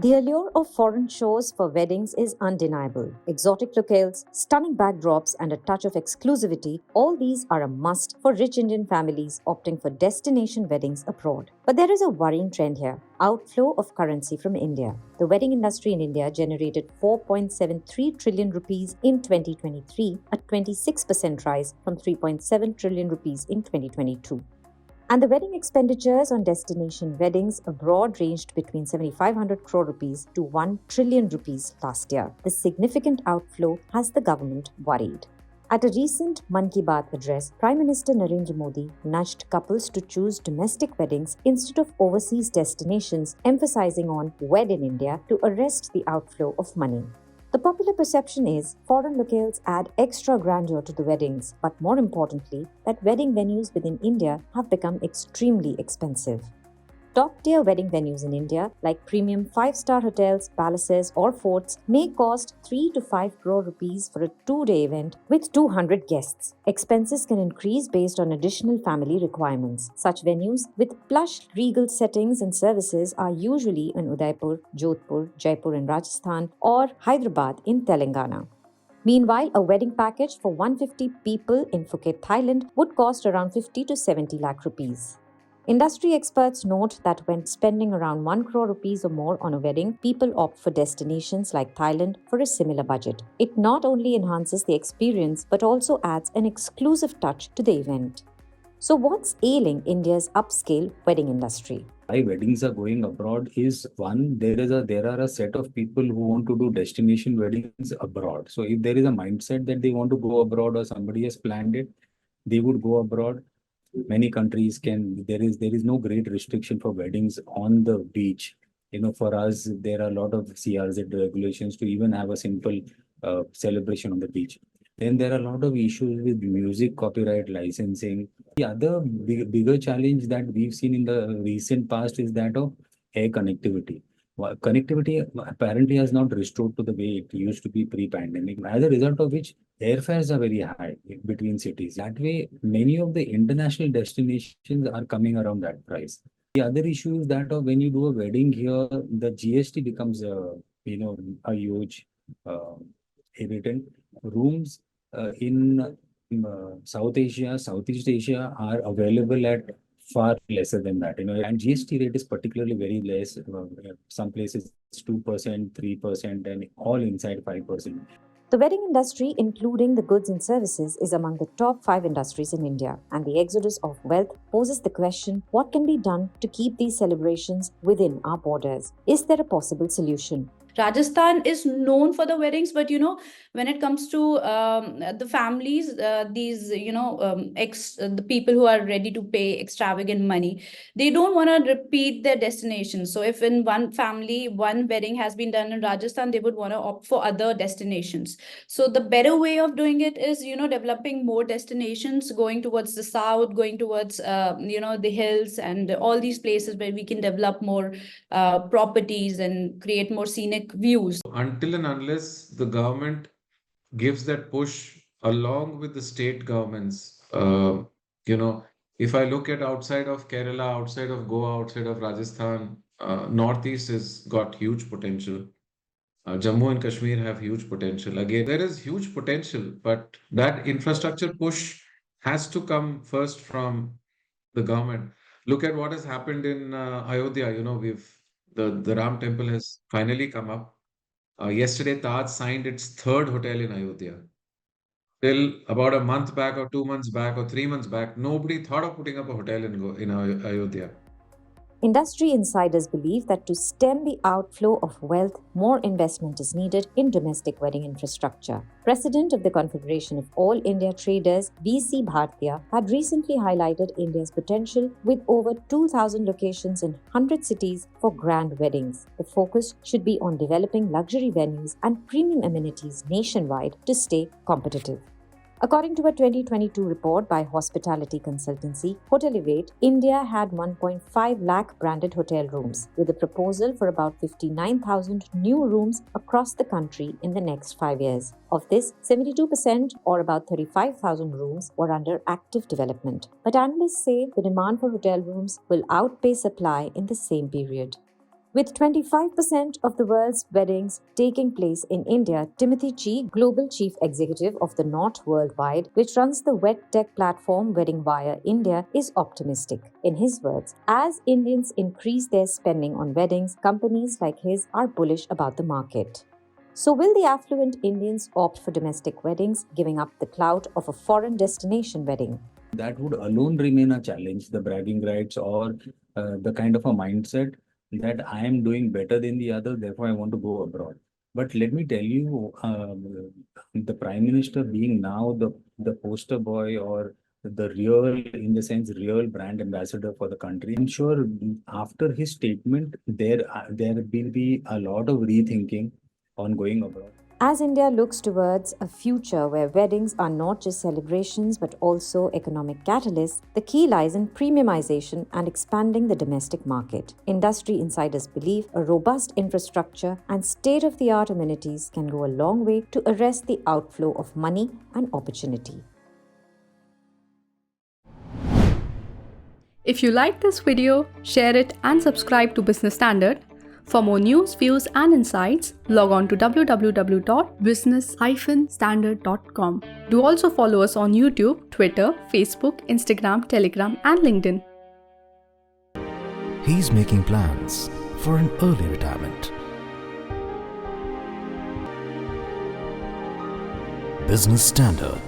The allure of foreign shores for weddings is undeniable. Exotic locales, stunning backdrops, and a touch of exclusivity, all these are a must for rich Indian families opting for destination weddings abroad. But there is a worrying trend here: outflow of currency from India. The wedding industry in India generated 4.73 trillion rupees in 2023, a 26% rise from 3.7 trillion rupees in 2022. And the wedding expenditures on destination weddings abroad ranged between 7,500 crore rupees to 1 trillion rupees last year. This significant outflow has the government worried. At a recent Mann Ki Baat address, Prime Minister Narendra Modi nudged couples to choose domestic weddings instead of overseas destinations, emphasizing on "Wed in India" to arrest the outflow of money. The popular perception is foreign locales add extra grandeur to the weddings, but more importantly, that wedding venues within India have become extremely expensive. Top-tier wedding venues in India, like premium 5-star hotels, palaces, or forts, may cost 3 to 5 crore rupees for a 2-day event with 200 guests. Expenses can increase based on additional family requirements. Such venues with plush regal settings and services are usually in Udaipur, Jodhpur, Jaipur in Rajasthan, or Hyderabad in Telangana. Meanwhile, a wedding package for 150 people in Phuket, Thailand would cost around 50 to 70 lakh rupees. Industry experts note that when spending around 1 crore rupees or more on a wedding, people opt for destinations like Thailand for a similar budget. It not only enhances the experience but also adds an exclusive touch to the event. So, what's ailing India's upscale wedding industry? Why weddings are going abroad is one, there are a set of people who want to do destination weddings abroad. So if there is a mindset that they want to go abroad or somebody has planned it, they would go abroad. Many countries can, there is no great restriction for weddings on the beach. For us, there are a lot of CRZ regulations to even have a simple celebration on the beach. Then there are a lot of issues with music copyright licensing. The other bigger challenge that we've seen in the recent past is that of air connectivity. Connectivity apparently has not restored to the way it used to be pre-pandemic, as a result of which airfares are very high between cities. That way, many of the international destinations are coming around that price. The other issue is that of when you do a wedding here, the GST becomes a huge uh, irritant. Rooms in South Asia, Southeast Asia are available at far lesser than that. And GST rate is particularly very less. Some places it's 2%, 3%, and all inside 5%. The wedding industry, including the goods and services, is among the top 5 industries in India, and the exodus of wealth poses the question: what can be done to keep these celebrations within our borders? Is there a possible solution? Rajasthan is known for the weddings, but when it comes to the families, these the people who are ready to pay extravagant money, they don't want to repeat their destination. So if in one family one wedding has been done in Rajasthan, they would want to opt for other destinations. So the better way of doing it is developing more destinations, going towards the south, going towards the hills and all these places where we can develop more properties and create more scenic views. Until and unless the government gives that push along with the state governments, if I look at outside of Kerala, outside of Goa, outside of Rajasthan, Northeast has got huge potential. Jammu and Kashmir have huge potential. Again, there is huge potential, but that infrastructure push has to come first from the government. Look at what has happened in Ayodhya. The Ram temple has finally come up. Yesterday, Taj signed its third hotel in Ayodhya. Till about a month back, or 2 months back, or 3 months back, nobody thought of putting up a hotel in Ayodhya. Industry insiders believe that to stem the outflow of wealth, more investment is needed in domestic wedding infrastructure. President of the Confederation of All India Traders, B.C. Bhartiya, had recently highlighted India's potential with over 2,000 locations in 100 cities for grand weddings. The focus should be on developing luxury venues and premium amenities nationwide to stay competitive. According to a 2022 report by hospitality consultancy Hotelivate, India had 1.5 lakh branded hotel rooms, with a proposal for about 59,000 new rooms across the country in the next 5 years. Of this, 72% or about 35,000 rooms were under active development. But analysts say the demand for hotel rooms will outpace supply in the same period. With 25% of the world's weddings taking place in India, Timothy Chi, Global Chief Executive of the Knot Worldwide, which runs the wed tech platform Wedding Wire India, is optimistic. In his words, as Indians increase their spending on weddings, companies like his are bullish about the market. So will the affluent Indians opt for domestic weddings, giving up the clout of a foreign destination wedding? That would alone remain a challenge, the bragging rights or the kind of a mindset that I am doing better than the other, therefore I want to go abroad. But let me tell you, the Prime Minister being now the poster boy or the real, in the sense, real brand ambassador for the country, I'm sure after his statement, there will be a lot of rethinking on going abroad. As India looks towards a future where weddings are not just celebrations but also economic catalysts, the key lies in premiumization and expanding the domestic market. Industry insiders believe a robust infrastructure and state-of-the-art amenities can go a long way to arrest the outflow of money and opportunity. If you like this video, share it and subscribe to Business Standard. For more news, views and insights, log on to www.business-standard.com. Do also follow us on YouTube, Twitter, Facebook, Instagram, Telegram and LinkedIn. He's making plans for an early retirement. Business Standard.